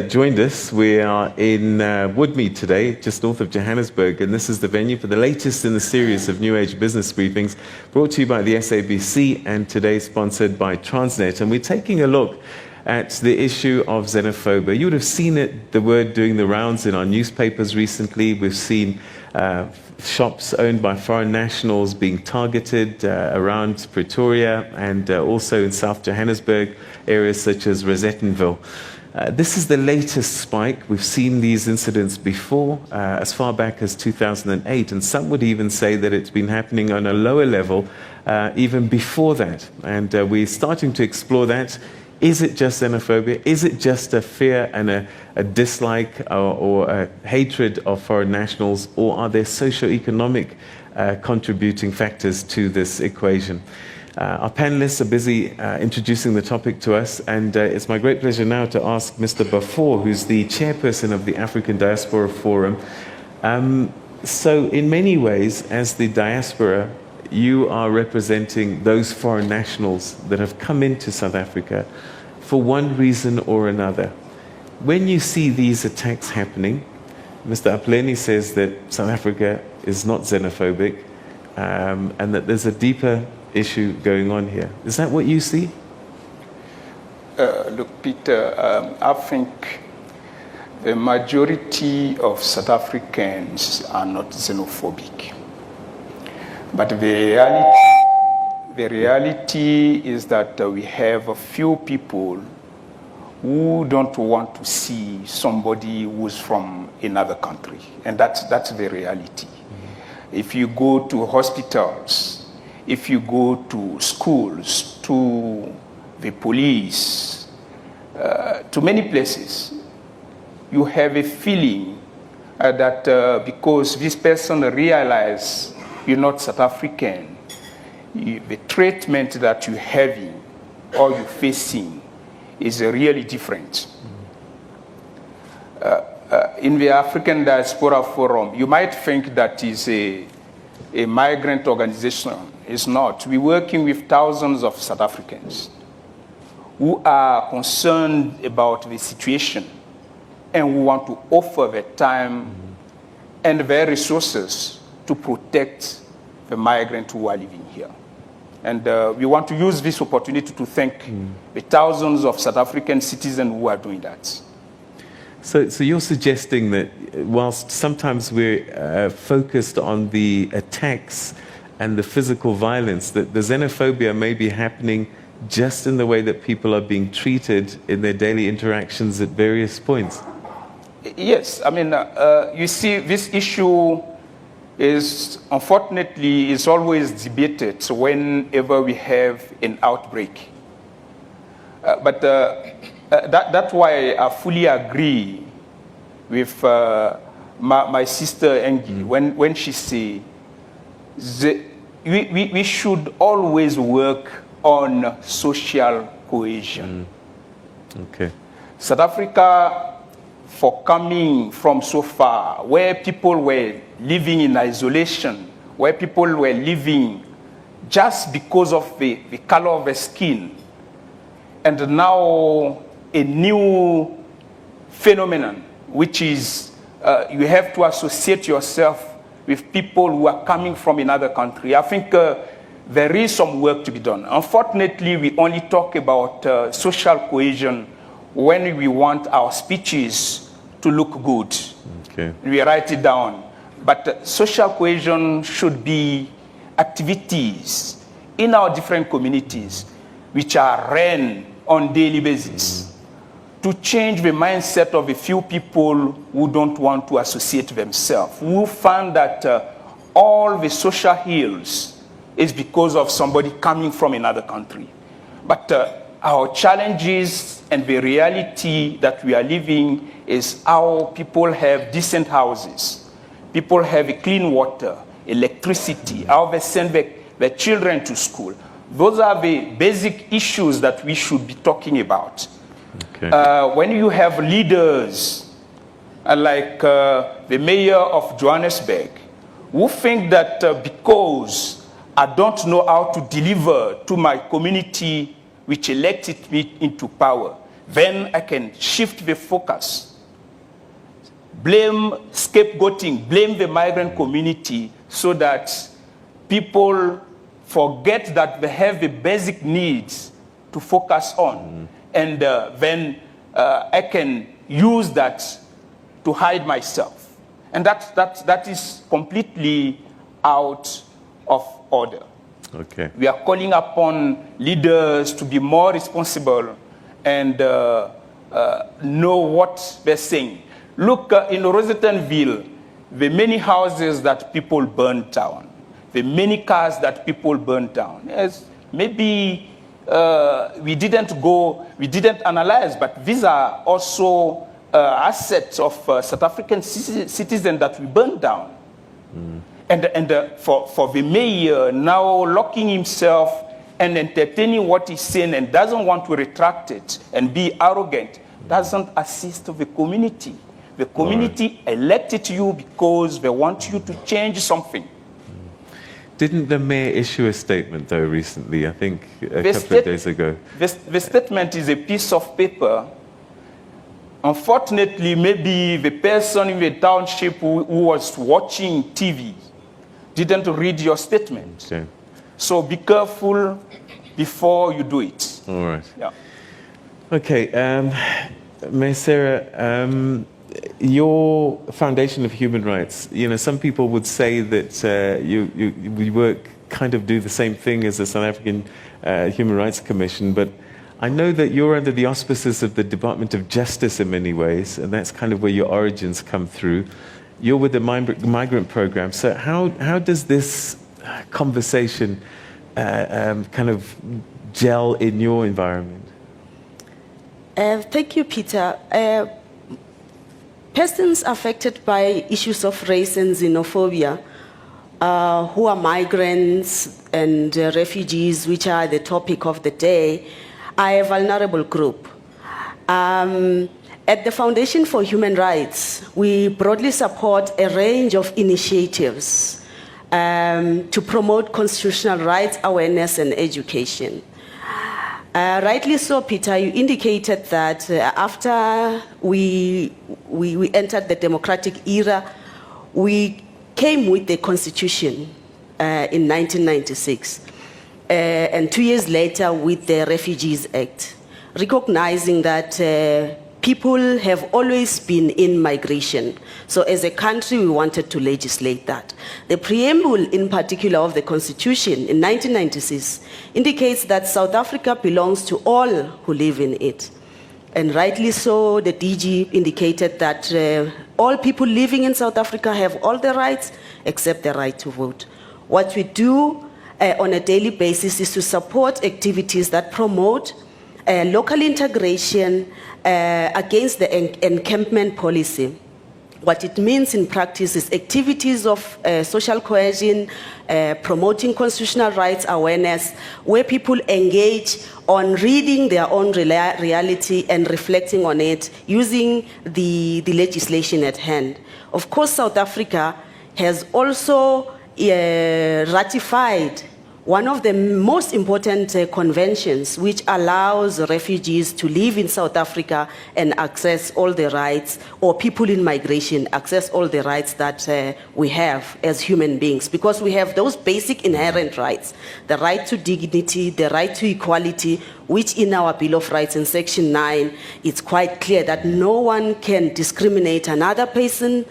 joined us. We are in Woodmead today, just north of Johannesburg, and this is the venue for the latest in the series of New Age business briefings brought to you by the SABC and today sponsored by Transnet. And we're taking a look at the issue of xenophobia. You would have seen it, the word doing the rounds in our newspapers recently. We've seen shops owned by foreign nationals being targeted around Pretoria and also in South Johannesburg, areas such as Rosettenville. This is the latest spike. We've seen these incidents before, as far back as 2008, and some would even say that it's been happening on a lower level even before that. And we're starting to explore that. Is it just xenophobia? Is it just a fear and a dislike or a hatred of foreign nationals? Or are there socio-economic contributing factors to this equation? Our panelists are busy introducing the topic to us, and it's my great pleasure now to ask Mr. Bafor, who's the chairperson of the African Diaspora Forum. So in many ways, as the diaspora, you are representing those foreign nationals that have come into South Africa for one reason or another. When you see these attacks happening, Mr. Apleni says that South Africa is not xenophobic and that there's a deeper issue going on here. Is that what you see? Look, Peter, I think the majority of South Africans are not xenophobic. But the reality is that we have a few people who don't want to see somebody who's from another country. And that's the reality. Mm-hmm. If you go to hospitals, if you go to schools, to the police, to many places, you have a feeling that because this person realizes you're not South African, the treatment that you're having or you're facing is really different. In the African Diaspora Forum, you might think that is a migrant organization. It's not. We're working with thousands of South Africans who are concerned about the situation and who want to offer their time and their resources to protect the migrants who are living here. And we want to use this opportunity to thank the thousands of South African citizens who are doing that. So you're suggesting that whilst sometimes we're focused on the attacks and the physical violence, that the xenophobia may be happening just in the way that people are being treated in their daily interactions at various points? Yes, I mean, you see, this issue is, unfortunately, is always debated whenever we have an outbreak. But that's why I fully agree with my sister Engi when she says we should always work on social cohesion. Okay. South Africa, for coming from so far, where people were living in isolation, where people were living just because of the color of their skin, and now a new phenomenon, which is you have to associate yourself with people who are coming from another country. I think there is some work to be done. Unfortunately, we only talk about social cohesion when we want our speeches to look good. Okay. We write it down. But social cohesion should be activities in our different communities which are ran on daily basis to change the mindset of a few people who don't want to associate themselves, who find that all the social ills is because of somebody coming from another country. But our challenges and the reality that we are living is how people have decent houses, people have clean water, electricity, how they send their children to school. Those are the basic issues that we should be talking about. Okay. When you have leaders like the mayor of Johannesburg, who think that because I don't know how to deliver to my community which elected me into power, then I can shift the focus. Blame scapegoating, blame the migrant community so that people forget that they have the basic needs to focus on. And then I can use that to hide myself. And that is completely out of order. Okay. We are calling upon leaders to be more responsible and know what they're saying. Look, in Rosettenville, the many houses that people burned down, the many cars that people burned down. Yes, maybe we didn't analyze, but these are also assets of South African citizens that we burned down. And for the mayor now locking himself and entertaining what he's saying and doesn't want to retract it and be arrogant, doesn't assist the community. The community elected you because they want you to change something. Didn't the mayor issue a statement, though, recently, I think a couple of days ago? The statement is a piece of paper. Unfortunately, maybe the person in the township who was watching TV didn't read your statement. Okay. So be careful before you do it. All right. Yeah. Okay, Mayor Sarah, your Foundation of Human Rights, you know, some people would say that we work, kind of do the same thing as the South African Human Rights Commission, but I know that you're under the auspices of the Department of Justice in many ways, and that's kind of where your origins come through. You're with the migrant program, so how does this conversation kind of gel in your environment? Thank you, Peter. Persons affected by issues of race and xenophobia, who are migrants and refugees, which are the topic of the day, are a vulnerable group. At the Foundation for Human Rights, we broadly support a range of initiatives to promote constitutional rights, awareness, and education. Rightly so, Peter, you indicated that after we entered the democratic era, we came with the Constitution in 1996, and 2 years later with the Refugees Act, recognizing that people have always been in migration. So as a country, we wanted to legislate that. The preamble in particular of the Constitution in 1996 indicates that South Africa belongs to all who live in it. And rightly so, the DG indicated that all people living in South Africa have all the rights except the right to vote. What we do on a daily basis is to support activities that promote local integration against the encampment policy. What it means in practice is activities of social cohesion, promoting constitutional rights awareness, where people engage on reading their own reality and reflecting on it using the legislation at hand. Of course, South Africa has also ratified one of the most important conventions which allows refugees to live in South Africa and access all the rights, or people in migration access all the rights that we have as human beings, because we have those basic inherent rights, the right to dignity, the right to equality, which in our Bill of Rights in Section 9, it's quite clear that no one can discriminate another person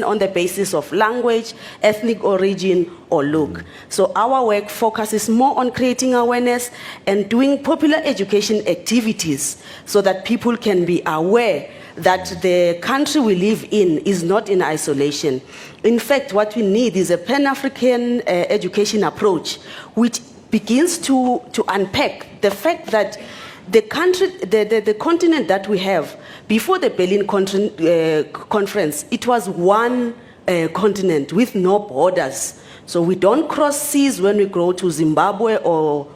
on the basis of language, ethnic origin, or look. So our work focuses more on creating awareness and doing popular education activities so that people can be aware that the country we live in is not in isolation. In fact, what we need is a Pan-African education approach which begins to unpack the fact that the country, the continent that we have, before the Berlin Conference, it was one continent with no borders. So we don't cross seas when we go to Zimbabwe or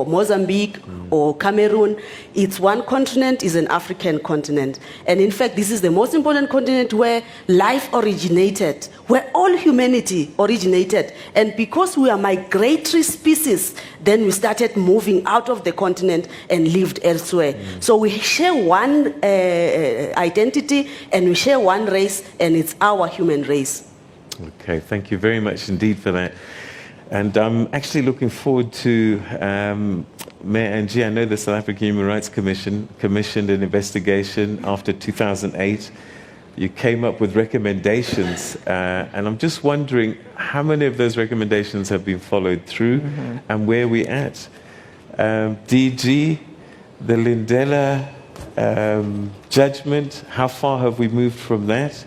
Mozambique or Cameroon. It's one continent, is an African continent. And in fact, this is the most important continent where life originated, where all humanity originated. And because we are migratory species, then we started moving out of the continent and lived elsewhere. So we share one identity and we share one race, and it's our human race. Okay, thank you very much indeed for that. And I'm actually looking forward to Mayor Angie. I know the South African Human Rights Commission commissioned an investigation after 2008. You came up with recommendations, and I'm just wondering how many of those recommendations have been followed through, and where we at. DG, the Lindela judgment, how far have we moved from that?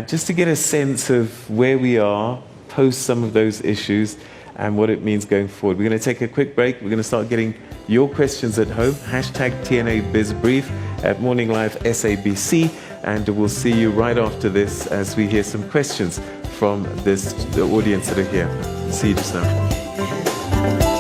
Just to get a sense of where we are post some of those issues and what it means going forward. We're going to take a quick break. We're going to start getting your questions at home. #TNABizBrief at Morning Live SABC. And we'll see you right after this as we hear some questions from the audience that are here. See you just now.